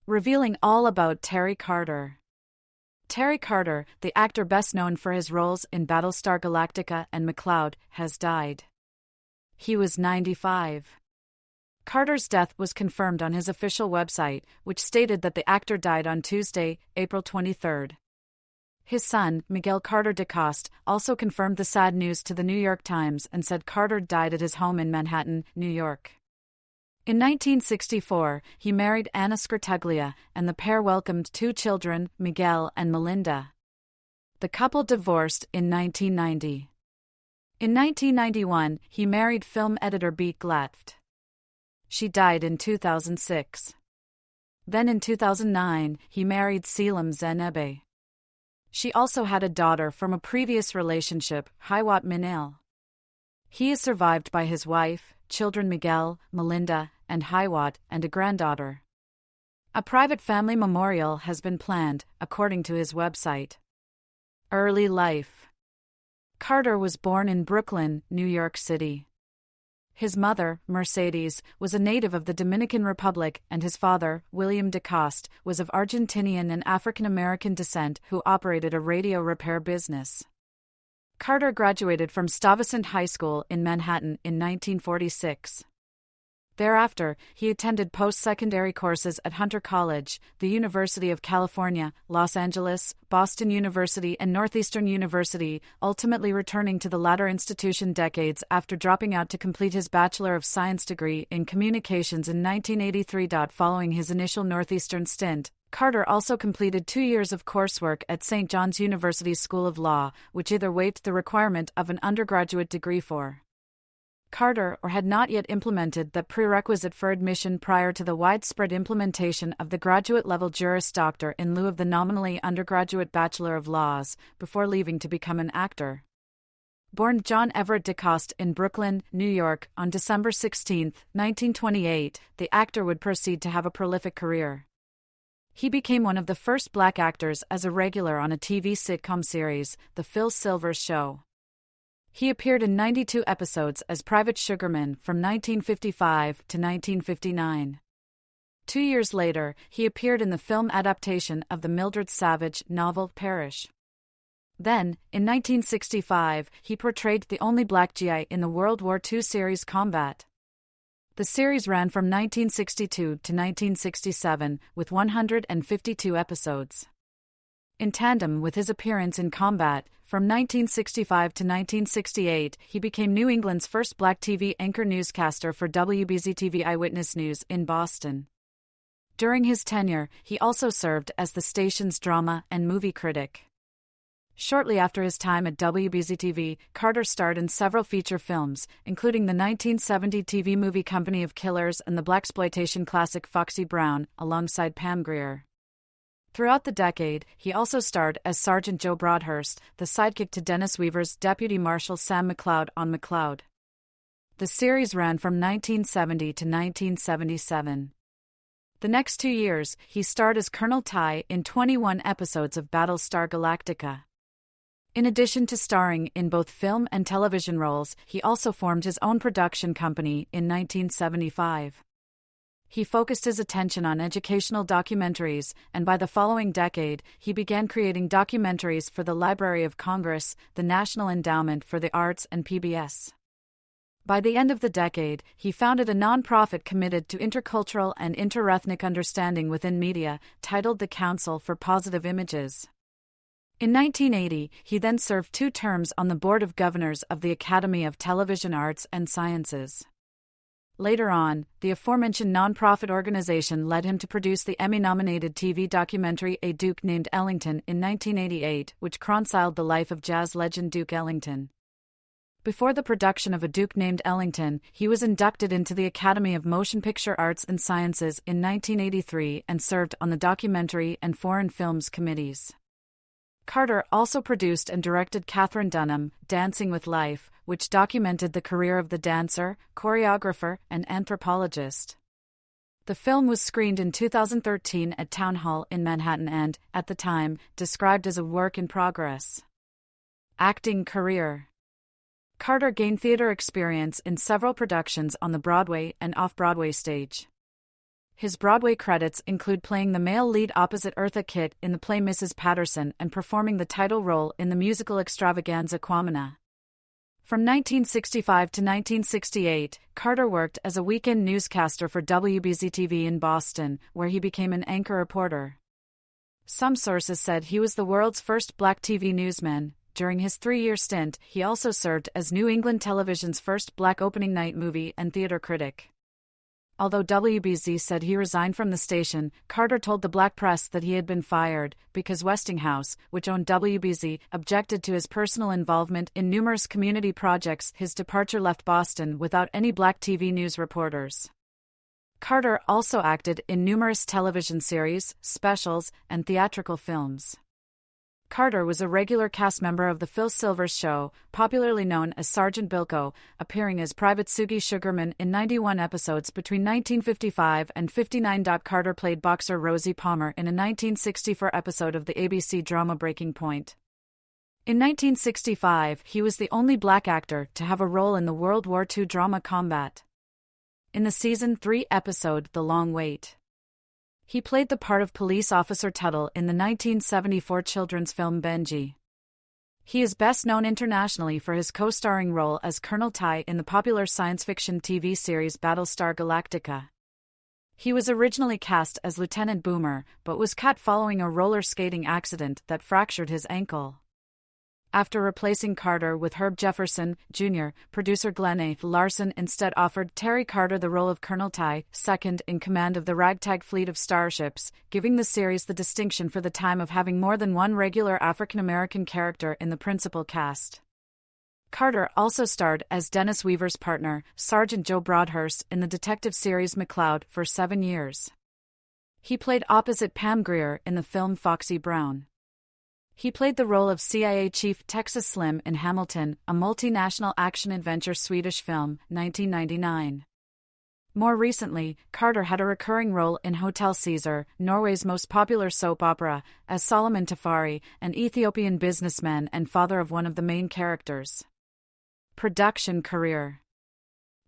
revealing all about Terry Carter. Terry Carter, the actor best known for his roles in Battlestar Galactica and McCloud, has died. He was 95. Carter's death was confirmed on his official website, which stated that the actor died on Tuesday, April 23. His son, Miguel Carter DeCoste, also confirmed the sad news to the New York Times and said Carter died at his home in Manhattan, New York. In 1964, he married Anna Scartaglia, and the pair welcomed 2 children, Miguel and Melinda. The couple divorced in 1990. In 1991, he married film editor Beat Glatt. She died in 2006. Then in 2009, he married Selim Zenebe. She also had a daughter from a previous relationship, Hiwat Minil. He is survived by his wife, children Miguel, Melinda, and Hiwat, and a granddaughter. A private family memorial has been planned, according to his website. Early life. Carter was born in Brooklyn, New York City. His mother, Mercedes, was a native of the Dominican Republic, and his father, William DeCoste, was of Argentinian and African American descent who operated a radio repair business. Carter graduated from Stuyvesant High School in Manhattan in 1946. Thereafter, he attended post-secondary courses at Hunter College, the University of California, Los Angeles, Boston University and Northeastern University, ultimately returning to the latter institution decades after dropping out to complete his Bachelor of Science degree in Communications in 1983. Following his initial Northeastern stint, Carter also completed 2 years of coursework at St. John's University School of Law, which either waived the requirement of an undergraduate degree for Carter or had not yet implemented the prerequisite for admission prior to the widespread implementation of the graduate-level Juris Doctor in lieu of the nominally undergraduate Bachelor of Laws, before leaving to become an actor. Born John Everett DeCoste in Brooklyn, New York, on December 16, 1928, the actor would proceed to have a prolific career. He became one of the first black actors as a regular on a TV sitcom series, The Phil Silvers Show. He appeared in 92 episodes as Private Sugarman from 1955 to 1959. 2 years later, he appeared in the film adaptation of the Mildred Savage novel Parrish. Then, in 1965, he portrayed the only black GI in the World War II series Combat. The series ran from 1962 to 1967, with 152 episodes. In tandem with his appearance in Combat, from 1965 to 1968, he became New England's first black TV anchor newscaster for WBZ-TV Eyewitness News in Boston. During his tenure, he also served as the station's drama and movie critic. Shortly after his time at WBZ-TV, Carter starred in several feature films, including the 1970 TV movie Company of Killers and the blaxploitation classic Foxy Brown, alongside Pam Grier. Throughout the decade, he also starred as Sergeant Joe Broadhurst, the sidekick to Dennis Weaver's Deputy Marshal Sam McCloud on McCloud. The series ran from 1970 to 1977. The next 2 years, he starred as Colonel Tigh in 21 episodes of Battlestar Galactica. In addition to starring in both film and television roles, he also formed his own production company in 1975. He focused his attention on educational documentaries, and by the following decade, he began creating documentaries for the Library of Congress, the National Endowment for the Arts, and PBS. By the end of the decade, he founded a nonprofit committed to intercultural and interethnic understanding within media, titled the Council for Positive Images. In 1980, he then served 2 terms on the Board of Governors of the Academy of Television Arts and Sciences. Later on, the aforementioned nonprofit organization led him to produce the Emmy-nominated TV documentary A Duke Named Ellington in 1988, which chronicled the life of jazz legend Duke Ellington. Before the production of A Duke Named Ellington, he was inducted into the Academy of Motion Picture Arts and Sciences in 1983 and served on the Documentary and Foreign Films Committees. Carter also produced and directed Katherine Dunham, Dancing with Life, which documented the career of the dancer, choreographer, and anthropologist. The film was screened in 2013 at Town Hall in Manhattan and, at the time, described as a work in progress. Acting career. Carter gained theater experience in several productions on the Broadway and off-Broadway stage. His Broadway credits include playing the male lead opposite Eartha Kitt in the play Mrs. Patterson and performing the title role in the musical extravaganza Quamina. From 1965 to 1968, Carter worked as a weekend newscaster for WBZ-TV in Boston, where he became an anchor reporter. Some sources said he was the world's first black TV newsman. During his 3-year stint, he also served as New England Television's first black opening night movie and theater critic. Although WBZ said he resigned from the station, Carter told the black press that he had been fired because Westinghouse, which owned WBZ, objected to his personal involvement in numerous community projects. His departure left Boston without any black TV news reporters. Carter also acted in numerous television series, specials, and theatrical films. Carter was a regular cast member of The Phil Silvers Show, popularly known as Sergeant Bilko, appearing as Private Sugie Sugarman in 91 episodes between 1955 and 59. Carter played boxer Rosie Palmer in a 1964 episode of the ABC drama Breaking Point. In 1965, he was the only black actor to have a role in the World War II drama Combat. In the Season 3 episode The Long Wait, he played the part of Police Officer Tuttle in the 1974 children's film Benji. He is best known internationally for his co-starring role as Colonel Tigh in the popular science fiction TV series Battlestar Galactica. He was originally cast as Lieutenant Boomer, but was cut following a roller skating accident that fractured his ankle. After replacing Carter with Herb Jefferson, Jr., producer Glenn A. Larson instead offered Terry Carter the role of Colonel Tigh, second in command of the ragtag fleet of starships, giving the series the distinction for the time of having more than one regular African-American character in the principal cast. Carter also starred as Dennis Weaver's partner, Sergeant Joe Broadhurst, in the detective series McCloud for 7 years. He played opposite Pam Grier in the film Foxy Brown. He played the role of CIA Chief Texas Slim in Hamilton, a multinational action-adventure Swedish film, 1999. More recently, Carter had a recurring role in Hotel Caesar, Norway's most popular soap opera, as Solomon Tafari, an Ethiopian businessman and father of one of the main characters. Production career.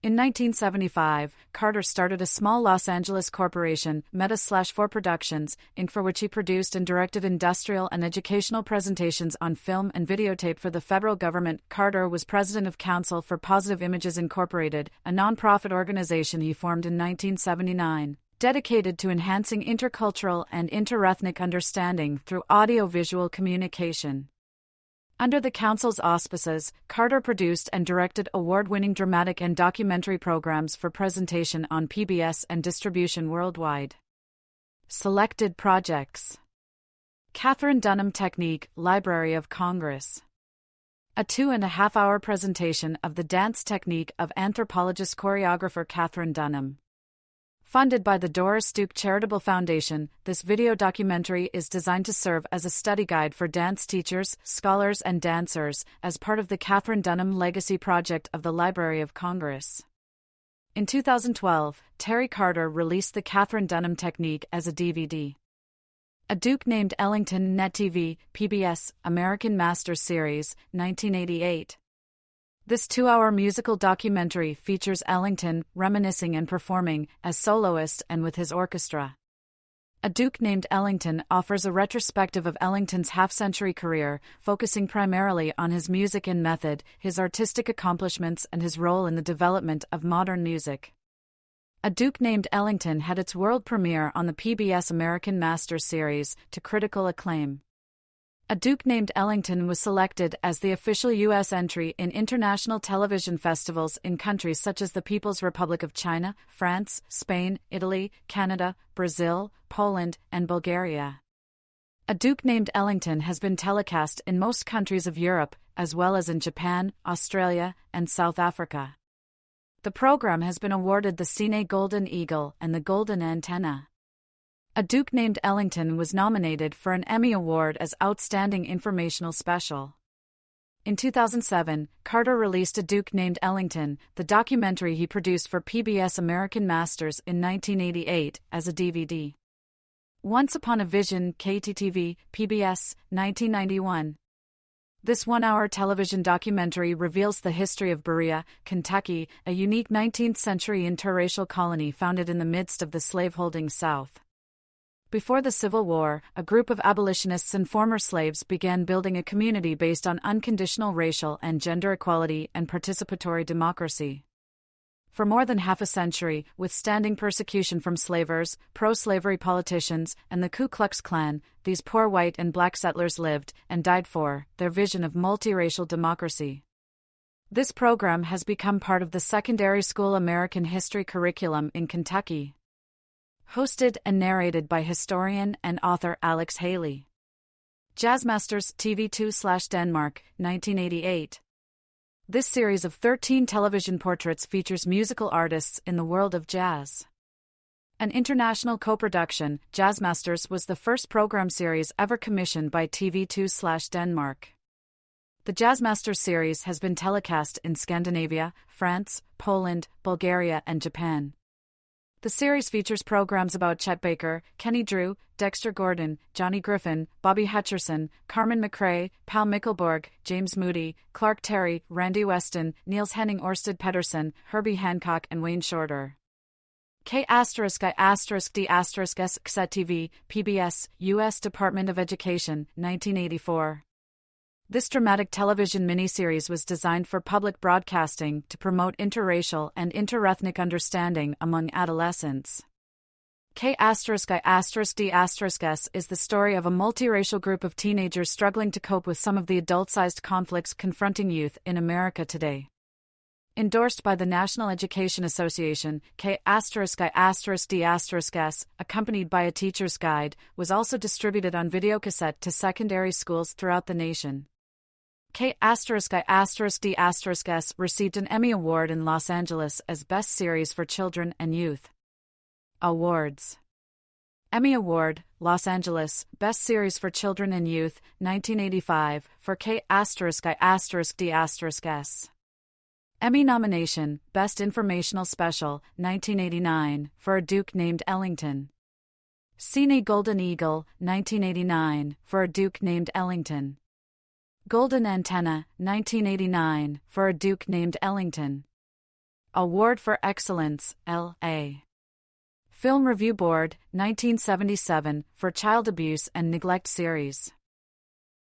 In 1975, Carter started a small Los Angeles corporation, Meta/4 Productions, Inc., for which he produced and directed industrial and educational presentations on film and videotape for the federal government. Carter was president of Council for Positive Images Incorporated, a nonprofit organization he formed in 1979, dedicated to enhancing intercultural and interethnic understanding through audio-visual communication. Under the Council's auspices, Carter produced and directed award-winning dramatic and documentary programs for presentation on PBS and distribution worldwide. Selected projects: Katherine Dunham Technique, Library of Congress. A 2.5-hour presentation of the dance technique of anthropologist-choreographer Katherine Dunham. Funded by the Doris Duke Charitable Foundation, this video documentary is designed to serve as a study guide for dance teachers, scholars, and dancers, as part of the Katherine Dunham Legacy Project of the Library of Congress. In 2012, Terry Carter released the Katherine Dunham Technique as a DVD. A Duke Named Ellington Net TV, PBS, American Masters Series, 1988. This 2-hour musical documentary features Ellington reminiscing and performing as soloist and with his orchestra. A Duke Named Ellington offers a retrospective of Ellington's half-century career, focusing primarily on his music and method, his artistic accomplishments, and his role in the development of modern music. A Duke Named Ellington had its world premiere on the PBS American Masters series, to critical acclaim. A Duke Named Ellington was selected as the official U.S. entry in international television festivals in countries such as the People's Republic of China, France, Spain, Italy, Canada, Brazil, Poland, and Bulgaria. A Duke Named Ellington has been telecast in most countries of Europe, as well as in Japan, Australia, and South Africa. The program has been awarded the Cine Golden Eagle and the Golden Antenna. A Duke Named Ellington was nominated for an Emmy Award as Outstanding Informational Special. In 2007, Carter released A Duke Named Ellington, the documentary he produced for PBS American Masters in 1988, as a DVD. Once Upon a Vision, KTTV, PBS, 1991. This one-hour television documentary reveals the history of Berea, Kentucky, a unique 19th-century interracial colony founded in the midst of the slaveholding South. Before the Civil War, a group of abolitionists and former slaves began building a community based on unconditional racial and gender equality and participatory democracy. For more than half a century, withstanding persecution from slavers, pro-slavery politicians, and the Ku Klux Klan, these poor white and black settlers lived and died for their vision of multiracial democracy. This program has become part of the secondary school American history curriculum in Kentucky. Hosted and narrated by historian and author Alex Haley. Jazzmasters TV2/Denmark, 1988. This series of 13 television portraits features musical artists in the world of jazz. An international co-production, Jazzmasters was the first program series ever commissioned by TV2/Denmark. The Jazzmasters series has been telecast in Scandinavia, France, Poland, Bulgaria, and Japan. The series features programs about Chet Baker, Kenny Drew, Dexter Gordon, Johnny Griffin, Bobby Hutcherson, Carmen McRae, Pal Mickelborg, James Moody, Clark Terry, Randy Weston, Niels Henning Orsted Pedersen, Herbie Hancock, and Wayne Shorter. K*I*D*S*TV, PBS, U.S. Department of Education, 1984. This dramatic television miniseries was designed for public broadcasting to promote interracial and interethnic understanding among adolescents. K*I*D*S is the story of a multiracial group of teenagers struggling to cope with some of the adult-sized conflicts confronting youth in America today. Endorsed by the National Education Association, K*I*D*S, accompanied by a teacher's guide, was also distributed on videocassette to secondary schools throughout the nation. K*I*D*S received an Emmy Award in Los Angeles as Best Series for Children and Youth. Awards. Emmy Award, Los Angeles, Best Series for Children and Youth, 1985, for K*I*D*S. Emmy nomination, Best Informational Special, 1989, for A Duke Named Ellington. Cine Golden Eagle, 1989, for A Duke Named Ellington. Golden Antenna, 1989, for A Duke Named Ellington. Award for Excellence, L.A. Film Review Board, 1977, for Child Abuse and Neglect Series.